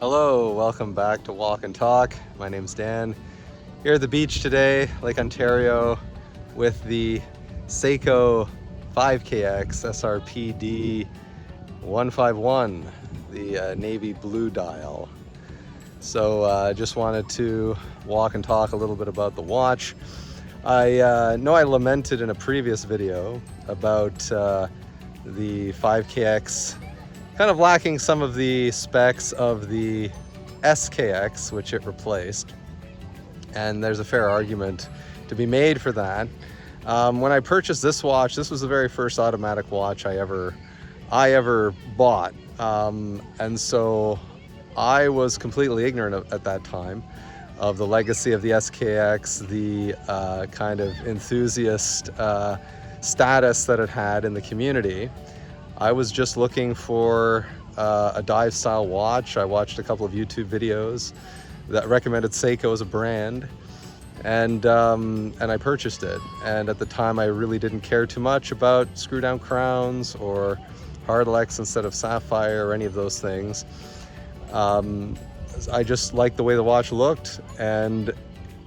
Hello, welcome back to Walk and Talk. My name's Dan. Here at the beach today, Lake Ontario, with the Seiko 5KX SRPD 151, the navy blue dial. So just wanted to walk and talk a little bit about the watch. I know I lamented in a previous video about the 5KX kind of lacking some of the specs of the SKX, which it replaced. And there's a fair argument to be made for that. When I purchased this watch, this was the very first automatic watch I ever bought. And so I was completely ignorant at that time of the legacy of the SKX, the kind of enthusiast status that it had in the community. I was just looking for a dive style watch. I watched a couple of YouTube videos that recommended Seiko as a brand, and I purchased it. And at the time, I really didn't care too much about screw down crowns or Hardlex instead of sapphire or any of those things. I just liked the way the watch looked, and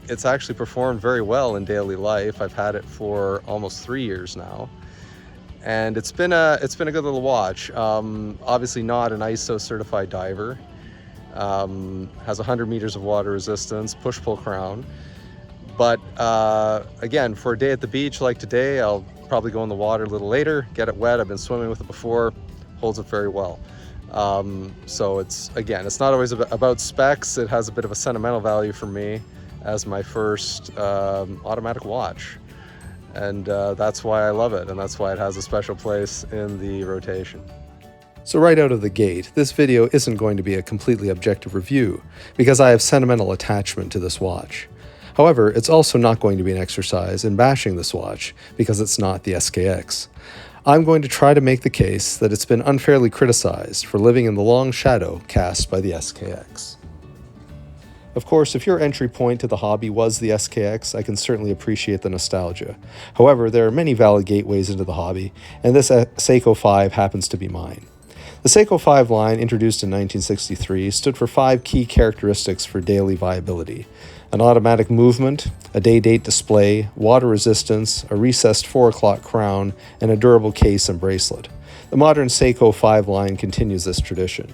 it's actually performed very well in daily life. I've had it for almost 3 years now. And it's been a good little watch. Obviously not an ISO certified diver. Has 100 meters of water resistance, push-pull crown. But again, for a day at the beach like today, I'll probably go in the water a little later, get it wet. I've been swimming with it before, holds it very well. So it's not always about specs. It has a bit of a sentimental value for me as my first automatic watch. And that's why I love it, and that's why it has a special place in the rotation. So right out of the gate, this video isn't going to be a completely objective review, because I have sentimental attachment to this watch. However, it's also not going to be an exercise in bashing this watch, because it's not the SKX. I'm going to try to make the case that it's been unfairly criticized for living in the long shadow cast by the SKX. Of course, if your entry point to the hobby was the SKX, I can certainly appreciate the nostalgia. However, there are many valid gateways into the hobby, and this Seiko 5 happens to be mine. The Seiko 5 line, introduced in 1963, stood for 5 key characteristics for daily viability: an automatic movement, a day-date display, water resistance, a recessed 4 o'clock crown, and a durable case and bracelet. The modern Seiko 5 line continues this tradition.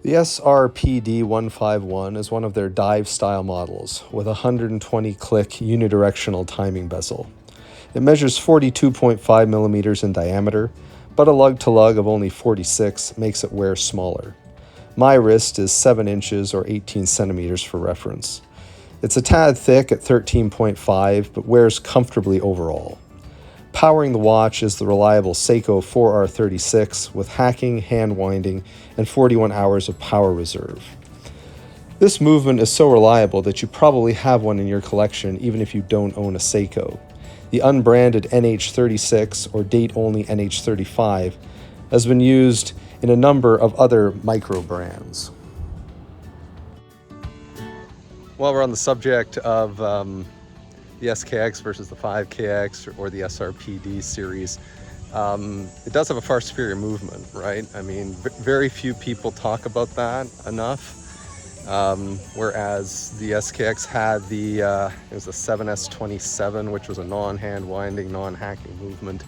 The SRPD151 is one of their dive-style models, with a 120-click unidirectional timing bezel. It measures 42.5 millimeters in diameter, but a lug-to-lug of only 46 makes it wear smaller. My wrist is 7 inches or 18 centimeters for reference. It's a tad thick at 13.5, but wears comfortably overall. Powering the watch is the reliable Seiko 4R36 with hacking, hand winding, and 41 hours of power reserve. This movement is so reliable that you probably have one in your collection even if you don't own a Seiko. The unbranded NH36 or date-only NH35 has been used in a number of other micro brands. While we're on the subject of the SKX versus the 5KX or the SRPD series, it does have a far superior movement, right? I mean, very few people talk about that enough. Whereas the SKX had it was the 7S27, which was a non-hand winding, non-hacking movement.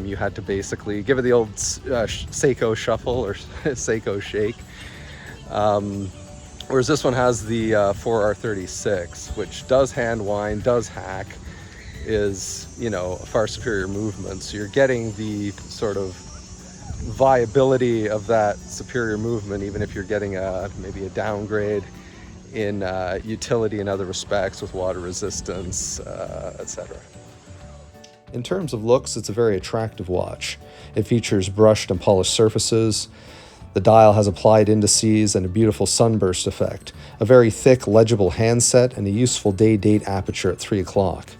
You had to basically give it the old Seiko shuffle or Seiko shake. Whereas this one has the 4R36, which does hand wind, does hack, is, a far superior movement. So you're getting the sort of viability of that superior movement, even if you're getting maybe a downgrade in utility and other respects with water resistance, etc. In terms of looks, it's a very attractive watch. It features brushed and polished surfaces. The dial has applied indices and a beautiful sunburst effect, a very thick, legible handset, and a useful day-date aperture at 3 o'clock.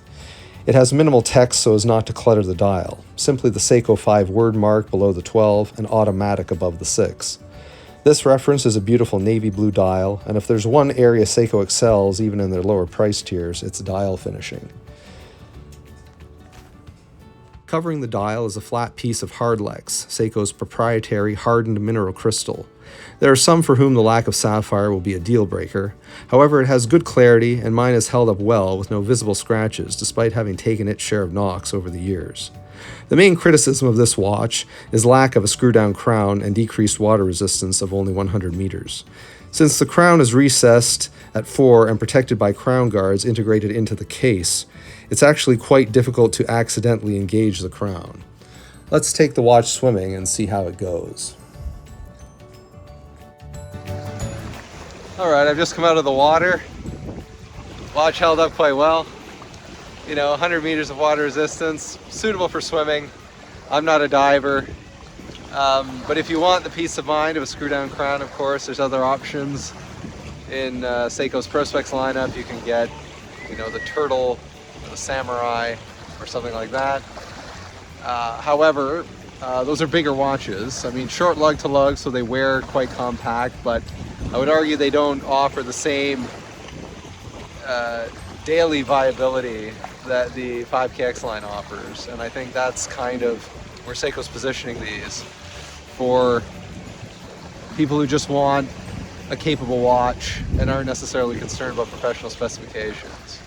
It has minimal text so as not to clutter the dial, simply the Seiko 5 word mark below the 12 and automatic above the 6. This reference is a beautiful navy blue dial, and if there's one area Seiko excels even in their lower price tiers, it's dial finishing. Covering the dial is a flat piece of Hardlex, Seiko's proprietary hardened mineral crystal. There are some for whom the lack of sapphire will be a deal breaker. However, it has good clarity, and mine has held up well with no visible scratches despite having taken its share of knocks over the years. The main criticism of this watch is lack of a screw-down crown and decreased water resistance of only 100 meters. Since the crown is recessed at 4 and protected by crown guards integrated into the case, it's actually quite difficult to accidentally engage the crown. Let's take the watch swimming and see how it goes. Alright, I've just come out of the water. Watch held up quite well. 100 meters of water resistance, suitable for swimming. I'm not a diver. But if you want the peace of mind of a screw-down crown, of course, there's other options. In Seiko's Prospex lineup, you can get, the Turtle, the Samurai, or something like that. However, those are bigger watches. I mean, short lug to lug, so they wear quite compact, but I would argue they don't offer the same daily viability that the 5KX line offers. And I think that's kind of where Seiko's positioning these for people who just want a capable watch and aren't necessarily concerned about professional specifications.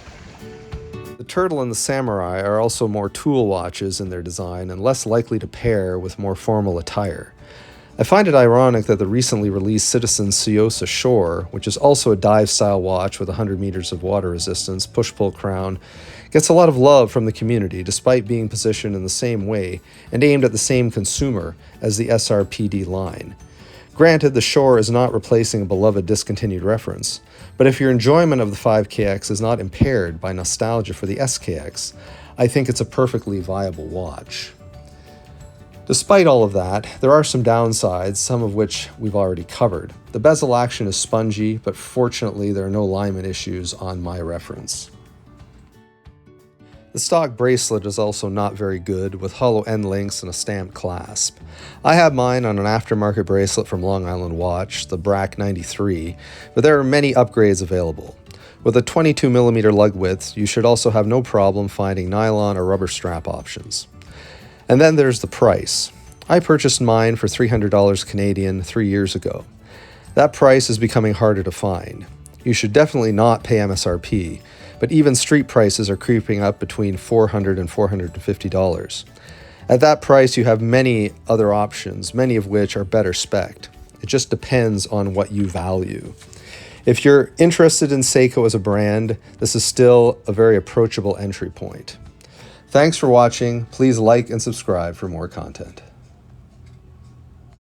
The Turtle and the Samurai are also more tool watches in their design and less likely to pair with more formal attire. I find it ironic that the recently released Citizen Suyosa Shore, which is also a dive-style watch with 100 meters of water resistance, push-pull crown, gets a lot of love from the community despite being positioned in the same way and aimed at the same consumer as the SRPD line. Granted, the Shore is not replacing a beloved discontinued reference, but if your enjoyment of the 5KX is not impaired by nostalgia for the SKX, I think it's a perfectly viable watch. Despite all of that, there are some downsides, some of which we've already covered. The bezel action is spongy, but fortunately there are no alignment issues on my reference. The stock bracelet is also not very good, with hollow end links and a stamped clasp. I have mine on an aftermarket bracelet from Long Island Watch, the BRAC 93, but there are many upgrades available. With a 22mm lug width, you should also have no problem finding nylon or rubber strap options. And then there's the price. I purchased mine for $300 Canadian 3 years ago. That price is becoming harder to find. You should definitely not pay MSRP, but even street prices are creeping up between $400 and $450. At that price, you have many other options, many of which are better spec'd. It just depends on what you value. If you're interested in Seiko as a brand, this is still a very approachable entry point. Thanks for watching. Please like and subscribe for more content.